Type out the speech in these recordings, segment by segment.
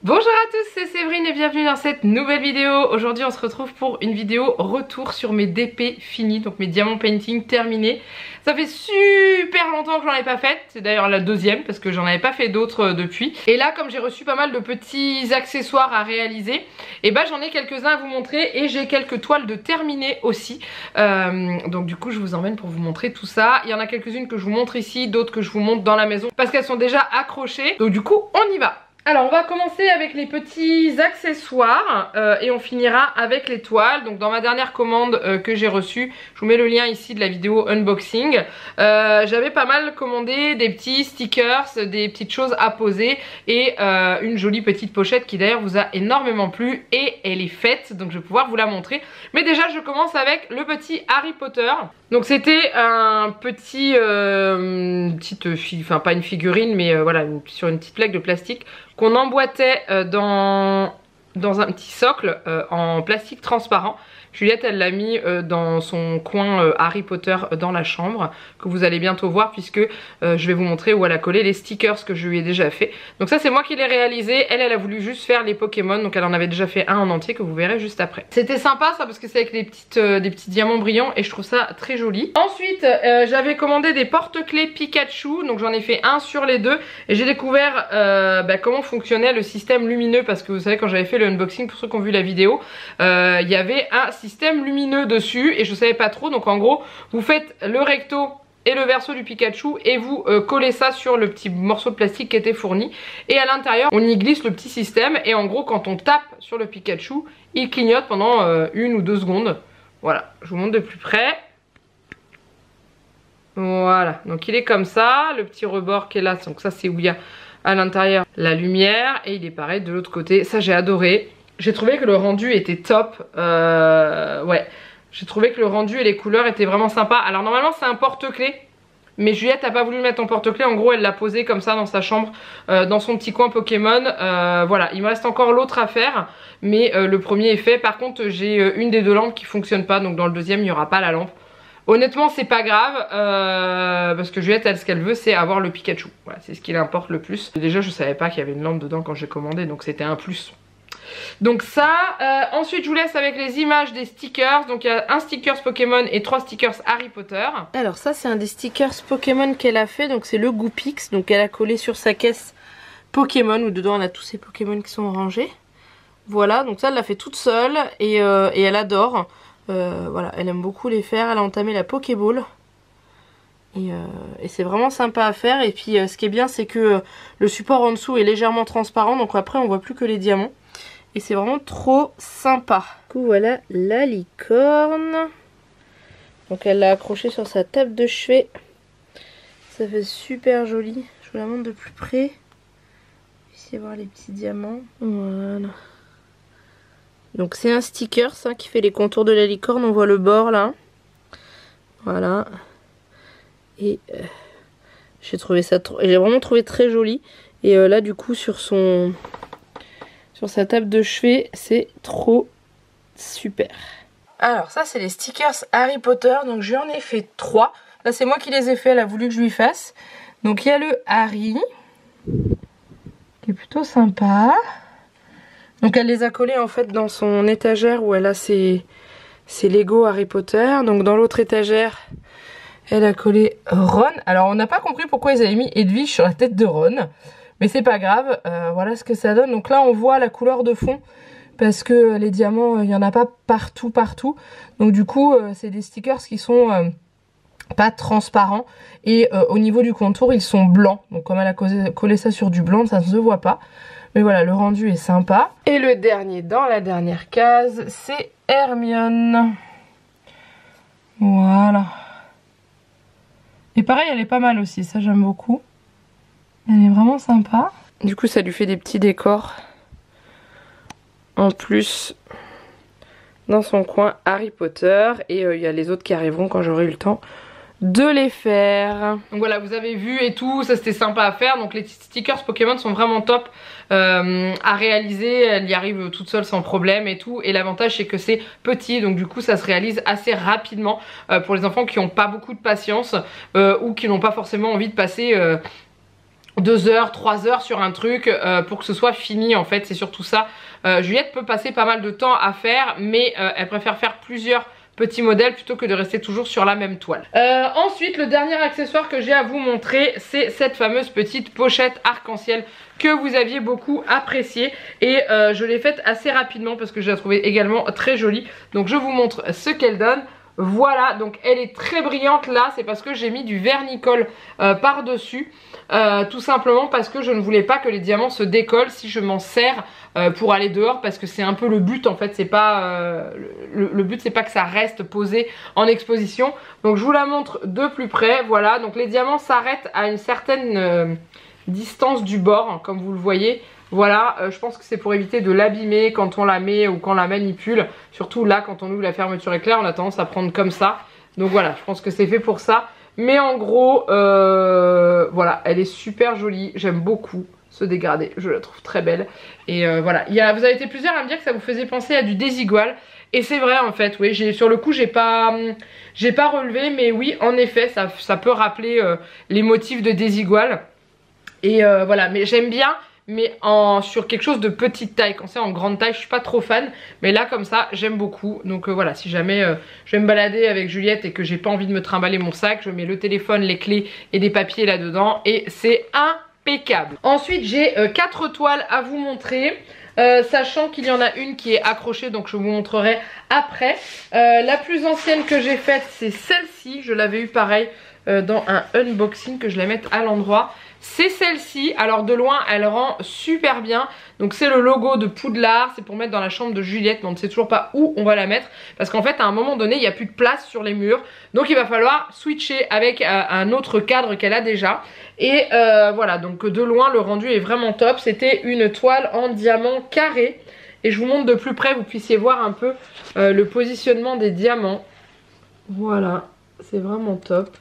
Bonjour à tous, c'est Séverine et bienvenue dans cette nouvelle vidéo. Aujourd'hui on se retrouve pour une vidéo retour sur mes DP finis, donc mes diamants painting terminés. Ça fait super longtemps que j'en ai pas fait, c'est d'ailleurs la deuxième parce que j'en avais pas fait d'autres depuis. Et là comme j'ai reçu pas mal de petits accessoires à réaliser, et bah j'en ai quelques-uns à vous montrer et j'ai quelques toiles de terminées aussi. Donc du coup je vous emmène pour vous montrer tout ça. Il y en a quelques-unes que je vous montre ici, d'autres que je vous montre dans la maison parce qu'elles sont déjà accrochées. Donc du coup on y va. Alors on va commencer avec les petits accessoires et on finira avec les toiles. Donc dans ma dernière commande que j'ai reçue, je vous mets le lien ici de la vidéo unboxing, j'avais pas mal commandé des petits stickers, des petites choses à poser et une jolie petite pochette qui d'ailleurs vous a énormément plu et elle est faite, donc je vais pouvoir vous la montrer. Mais déjà je commence avec le petit Harry Potter. Donc c'était un petit, enfin pas une figurine mais voilà, sur une petite plaque de plastique qu'on emboîtait dans un petit socle en plastique transparent. Juliette elle l'a mis dans son coin Harry Potter dans la chambre, que vous allez bientôt voir puisque je vais vous montrer où elle a collé les stickers que je lui ai déjà fait. Donc ça c'est moi qui l'ai réalisé, elle a voulu juste faire les Pokémon, donc elle en avait déjà fait un en entier que vous verrez juste après. C'était sympa ça parce que c'est avec des petits diamants brillants et je trouve ça très joli. Ensuite j'avais commandé des porte-clés Pikachu, donc j'en ai fait un sur les deux et j'ai découvert comment fonctionnait le système lumineux parce que vous savez quand j'avais fait le unboxing, pour ceux qui ont vu la vidéo, il y avait un système lumineux dessus et je savais pas trop, donc en gros vous faites le recto et le verso du Pikachu et vous collez ça sur le petit morceau de plastique qui était fourni et à l'intérieur on y glisse le petit système et en gros quand on tape sur le Pikachu il clignote pendant 1 ou 2 secondes. Voilà, je vous montre de plus près. Voilà, donc il est comme ça, le petit rebord qui est là, donc ça c'est où il y a à l'intérieur la lumière et il est pareil de l'autre côté. Ça j'ai adoré. J'ai trouvé que le rendu était top, ouais, j'ai trouvé que le rendu et les couleurs étaient vraiment sympas. Alors normalement c'est un porte-clés, mais Juliette n'a pas voulu le mettre en porte-clés, en gros elle l'a posé comme ça dans sa chambre, dans son petit coin Pokémon. Voilà, il me reste encore l'autre à faire, mais le premier est fait. Par contre j'ai une des deux lampes qui fonctionne pas, donc dans le deuxième il n'y aura pas la lampe. Honnêtement c'est pas grave, parce que Juliette elle ce qu'elle veut c'est avoir le Pikachu, voilà, c'est ce qui l'importe le plus. Déjà je savais pas qu'il y avait une lampe dedans quand j'ai commandé, donc c'était un plus. Donc ça, ensuite je vous laisse avec les images des stickers. Donc il y a un stickers Pokémon et 3 stickers Harry Potter. Alors ça c'est un des stickers Pokémon qu'elle a fait, donc c'est le Goopix. Donc elle a collé sur sa caisse Pokémon, où dedans on a tous ces Pokémon qui sont rangés. Voilà, donc ça elle l'a fait toute seule et elle adore. Voilà, elle aime beaucoup les faire, elle a entamé la Pokéball. Et c'est vraiment sympa à faire. Et puis ce qui est bien c'est que le support en dessous est légèrement transparent, donc après on voit plus que les diamants. Et c'est vraiment trop sympa. Du coup voilà la licorne. Donc elle l'a accrochée sur sa table de chevet. Ça fait super joli. Je vous la montre de plus près. Essayez de voir les petits diamants. Voilà. Donc c'est un sticker ça qui fait les contours de la licorne. On voit le bord là. Voilà. Et j'ai trouvé ça j'ai vraiment trouvé très joli. Et là du coup sur sa table de chevet, c'est trop super. Alors ça c'est les stickers Harry Potter, donc je lui en ai fait 3. Là c'est moi qui les ai fait, elle a voulu que je lui fasse. Donc il y a le Harry, qui est plutôt sympa. Donc elle les a collés en fait dans son étagère où elle a ses Lego Harry Potter. Donc dans l'autre étagère, elle a collé Ron. Alors on n'a pas compris pourquoi ils avaient mis Edwige sur la tête de Ron. Mais c'est pas grave, voilà ce que ça donne. Donc là on voit la couleur de fond parce que les diamants, il n'y en a pas partout. Donc du coup c'est des stickers qui sont pas transparents. Et au niveau du contour ils sont blancs. Donc comme elle a collé ça sur du blanc, ça ne se voit pas. Mais voilà, le rendu est sympa. Et le dernier dans la dernière case, c'est Hermione. Voilà. Et pareil elle est pas mal aussi, ça j'aime beaucoup. Elle est vraiment sympa. Du coup ça lui fait des petits décors en plus dans son coin Harry Potter. Et il y a les autres qui arriveront quand j'aurai eu le temps de les faire. Donc voilà, vous avez vu et tout, ça c'était sympa à faire. Donc les stickers Pokémon sont vraiment top à réaliser. Elle y arrive toute seule sans problème et tout. Et l'avantage c'est que c'est petit, donc du coup ça se réalise assez rapidement pour les enfants qui n'ont pas beaucoup de patience ou qui n'ont pas forcément envie de passer 2 heures, 3 heures sur un truc pour que ce soit fini en fait, c'est surtout ça. Juliette peut passer pas mal de temps à faire, mais elle préfère faire plusieurs petits modèles plutôt que de rester toujours sur la même toile. Ensuite, le dernier accessoire que j'ai à vous montrer, c'est cette fameuse petite pochette arc-en-ciel que vous aviez beaucoup appréciée, et je l'ai faite assez rapidement parce que je la trouvais également très jolie. Donc je vous montre ce qu'elle donne. Voilà, donc elle est très brillante là, c'est parce que j'ai mis du vernicole par-dessus, tout simplement parce que je ne voulais pas que les diamants se décollent si je m'en sers pour aller dehors, parce que c'est un peu le but en fait, c'est pas le but c'est pas que ça reste posé en exposition. Donc je vous la montre de plus près, voilà, donc les diamants s'arrêtent à une certaine distance du bord, comme vous le voyez. Voilà, je pense que c'est pour éviter de l'abîmer quand on la met ou quand on la manipule. Surtout là, quand on ouvre la fermeture éclair, on a tendance à prendre comme ça. Donc voilà, je pense que c'est fait pour ça. Mais en gros, voilà, elle est super jolie. J'aime beaucoup ce dégradé, je la trouve très belle. Et voilà, vous avez été plusieurs à me dire que ça vous faisait penser à du Desigual. Et c'est vrai en fait, oui, sur le coup j'ai pas relevé, mais oui, en effet, ça peut rappeler les motifs de Desigual. Et voilà, mais j'aime bien, mais sur quelque chose de petite taille. Quand c'est en grande taille, je suis pas trop fan, mais là comme ça j'aime beaucoup. Donc voilà, si jamais je vais me balader avec Juliette et que j'ai pas envie de me trimballer mon sac, je mets le téléphone, les clés et des papiers là dedans, et c'est impeccable. Ensuite j'ai 4 toiles à vous montrer, sachant qu'il y en a une qui est accrochée, donc je vous montrerai après. La plus ancienne que j'ai faite, c'est celle-ci. Je l'avais eu pareil dans un unboxing, que je la mette à l'endroit. C'est celle-ci, alors de loin elle rend super bien. Donc c'est le logo de Poudlard, c'est pour mettre dans la chambre de Juliette, mais on ne sait toujours pas où on va la mettre, parce qu'en fait à un moment donné il n'y a plus de place sur les murs. Donc il va falloir switcher avec un autre cadre qu'elle a déjà. Et voilà, donc de loin le rendu est vraiment top. C'était une toile en diamant carré, et je vous montre de plus près, vous puissiez voir un peu le positionnement des diamants. Voilà, c'est vraiment top.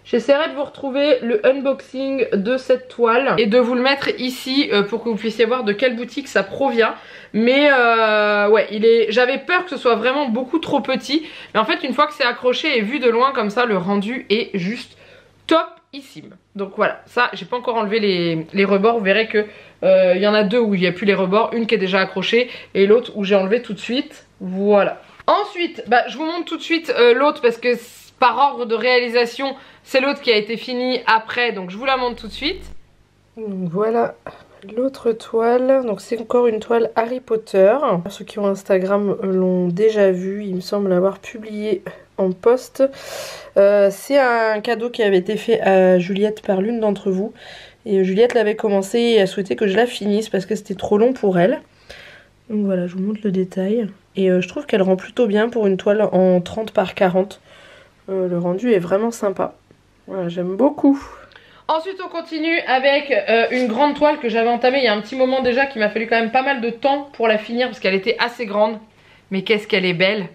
J'essaierai de vous retrouver le unboxing de cette toile et de vous le mettre ici pour que vous puissiez voir de quelle boutique ça provient. Mais ouais, j'avais peur que ce soit vraiment beaucoup trop petit. Mais en fait, une fois que c'est accroché et vu de loin comme ça, le rendu est juste topissime. Donc voilà, ça, j'ai pas encore enlevé les rebords. Vous verrez que y en a deux où il n'y a plus les rebords. Une qui est déjà accrochée et l'autre où j'ai enlevé tout de suite. Voilà. Ensuite, je vous montre tout de suite l'autre parce que par ordre de réalisation, c'est l'autre qui a été fini après, donc je vous la montre tout de suite. Donc voilà l'autre toile, donc c'est encore une toile Harry Potter. Ceux qui ont Instagram l'ont déjà vu, il me semble l'avoir publié en post. C'est un cadeau qui avait été fait à Juliette par l'une d'entre vous. Et Juliette l'avait commencé et a souhaité que je la finisse parce que c'était trop long pour elle. Donc voilà, je vous montre le détail. Et je trouve qu'elle rend plutôt bien pour une toile en 30 par 40. Le rendu est vraiment sympa. Voilà, j'aime beaucoup. Ensuite on continue avec une grande toile que j'avais entamée il y a un petit moment déjà, qui m'a fallu quand même pas mal de temps pour la finir parce qu'elle était assez grande. Mais qu'est-ce qu'elle est belle!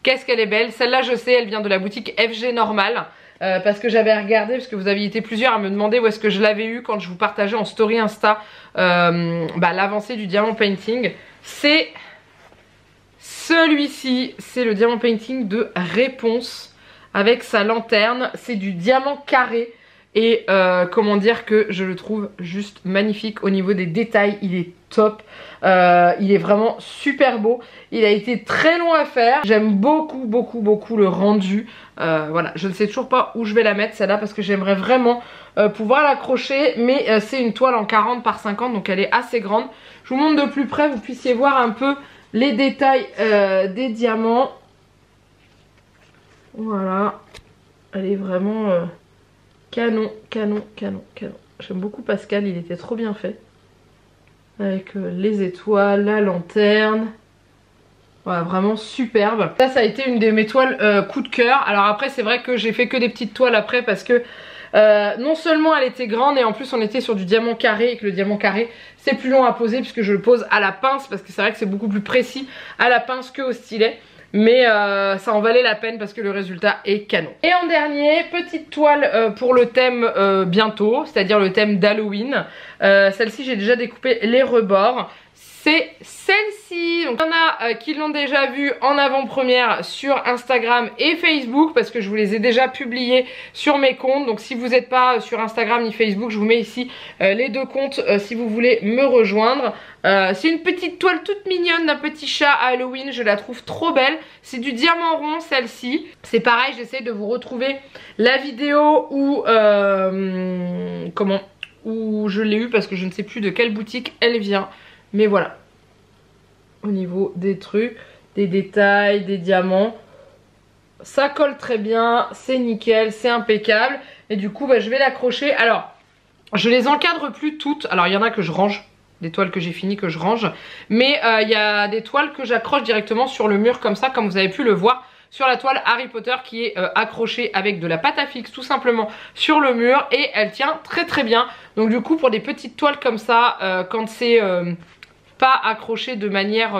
Qu'est-ce qu'elle est belle! Celle-là je sais, elle vient de la boutique FG Normal. Parce que j'avais regardé, parce que vous aviez été plusieurs à me demander où est-ce que je l'avais eu quand je vous partageais en story Insta l'avancée du diamant painting. C'est celui-ci, c'est le diamant painting de Réponse. Avec sa lanterne, c'est du diamant carré. Et comment dire que je le trouve juste magnifique au niveau des détails, il est top. Il est vraiment super beau. Il a été très long à faire. J'aime beaucoup, beaucoup, beaucoup le rendu. Voilà, je ne sais toujours pas où je vais la mettre celle-là parce que j'aimerais vraiment pouvoir l'accrocher. Mais c'est une toile en 40 par 50, donc elle est assez grande. Je vous montre de plus près, vous puissiez voir un peu les détails des diamants. Voilà, elle est vraiment canon, canon, canon, canon. J'aime beaucoup Pascal, il était trop bien fait. Avec les étoiles, la lanterne. Voilà, vraiment superbe. Ça a été une de mes toiles coup de cœur. Alors après, c'est vrai que j'ai fait que des petites toiles après parce que non seulement elle était grande et en plus on était sur du diamant carré et que le diamant carré c'est plus long à poser puisque je le pose à la pince parce que c'est vrai que c'est beaucoup plus précis à la pince que au stylet. Mais ça en valait la peine parce que le résultat est canon. Et en dernier, petite toile pour le thème bientôt, c'est-à-dire le thème d'Halloween. Celle-ci j'ai déjà découpé les rebords. c'est celle-ci. Donc il y en a qui l'ont déjà vue en avant-première sur Instagram et Facebook parce que je vous les ai déjà publiées sur mes comptes. Donc si vous n'êtes pas sur Instagram ni Facebook, je vous mets ici les deux comptes si vous voulez me rejoindre. C'est une petite toile toute mignonne d'un petit chat à Halloween, je la trouve trop belle. C'est du diamant rond celle-ci. C'est pareil, j'essaie de vous retrouver la vidéo où où je l'ai eu parce que je ne sais plus de quelle boutique elle vient. Mais voilà, au niveau des trucs, des détails, des diamants, ça colle très bien, c'est nickel, c'est impeccable. Et du coup, je vais l'accrocher. Alors, je les encadre plus toutes. Alors, il y en a que je range, des toiles que j'ai finies que je range. Mais il y a des toiles que j'accroche directement sur le mur comme ça, comme vous avez pu le voir sur la toile Harry Potter qui est accrochée avec de la pâte à fixe tout simplement sur le mur. Et elle tient très très bien. Donc du coup, pour des petites toiles comme ça, quand c'est pas accroché de manière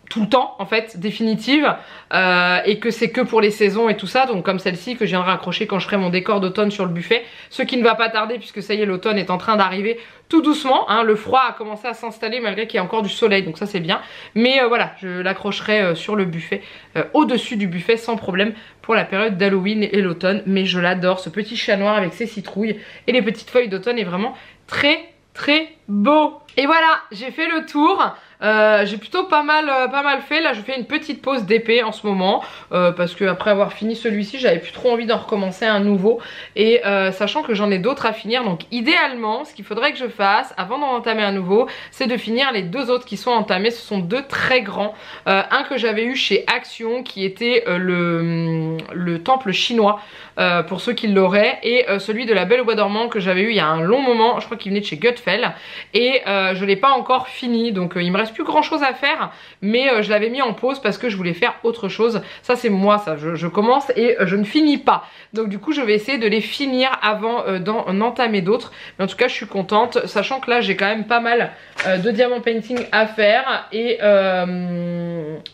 tout le temps en fait définitive et que c'est que pour les saisons et tout ça, donc comme celle-ci que je viendrai accrocher quand je ferai mon décor d'automne sur le buffet, ce qui ne va pas tarder puisque ça y est, l'automne est en train d'arriver tout doucement, hein. Le froid a commencé à s'installer malgré qu'il y a encore du soleil, donc ça c'est bien, mais voilà, je l'accrocherai sur le buffet, au-dessus du buffet sans problème pour la période d'Halloween et l'automne. Mais je l'adore, ce petit chat noir avec ses citrouilles et les petites feuilles d'automne est vraiment très très beau. Et voilà, j'ai fait le tour. J'ai plutôt pas mal fait. Là je fais une petite pause d'épée en ce moment parce que après avoir fini celui-ci, j'avais plus trop envie d'en recommencer un nouveau. Et sachant que j'en ai d'autres à finir, donc idéalement ce qu'il faudrait que je fasse avant d'en entamer un nouveau, c'est de finir les deux autres qui sont entamés. Ce sont deux très grands, un que j'avais eu chez Action qui était le temple chinois pour ceux qui l'auraient, et celui de la Belle au Bois dormant que j'avais eu il y a un long moment, je crois qu'il venait de chez Gutfeld, et je l'ai pas encore fini, donc il me reste plus grand chose à faire, mais je l'avais mis en pause parce que je voulais faire autre chose. Ça c'est moi, ça je commence et je ne finis pas, donc du coup je vais essayer de les finir avant d'en entamer d'autres. Mais en tout cas je suis contente, sachant que là j'ai quand même pas mal de diamant painting à faire, et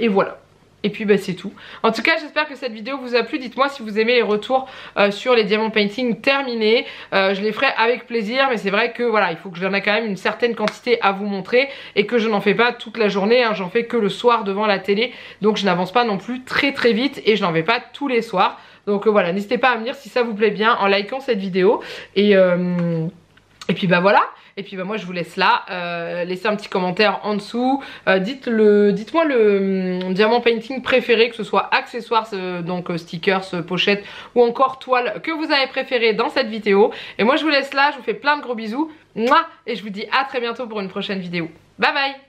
voilà. Et puis c'est tout. En tout cas j'espère que cette vidéo vous a plu. Dites-moi si vous aimez les retours sur les diamants painting terminés. Je les ferai avec plaisir, mais c'est vrai que voilà, il faut que j'en ai quand même une certaine quantité à vous montrer et que je n'en fais pas toute la journée, hein. J'en fais que le soir devant la télé, donc je n'avance pas non plus très très vite et je n'en fais pas tous les soirs. Donc voilà, n'hésitez pas à me dire si ça vous plaît bien en likant cette vidéo, et puis voilà. Et puis moi je vous laisse là, laissez un petit commentaire en dessous, dites-moi le diamant painting préféré, que ce soit accessoires, donc stickers, pochettes ou encore toile, que vous avez préféré dans cette vidéo. Et moi je vous laisse là, je vous fais plein de gros bisous, et je vous dis à très bientôt pour une prochaine vidéo. Bye bye.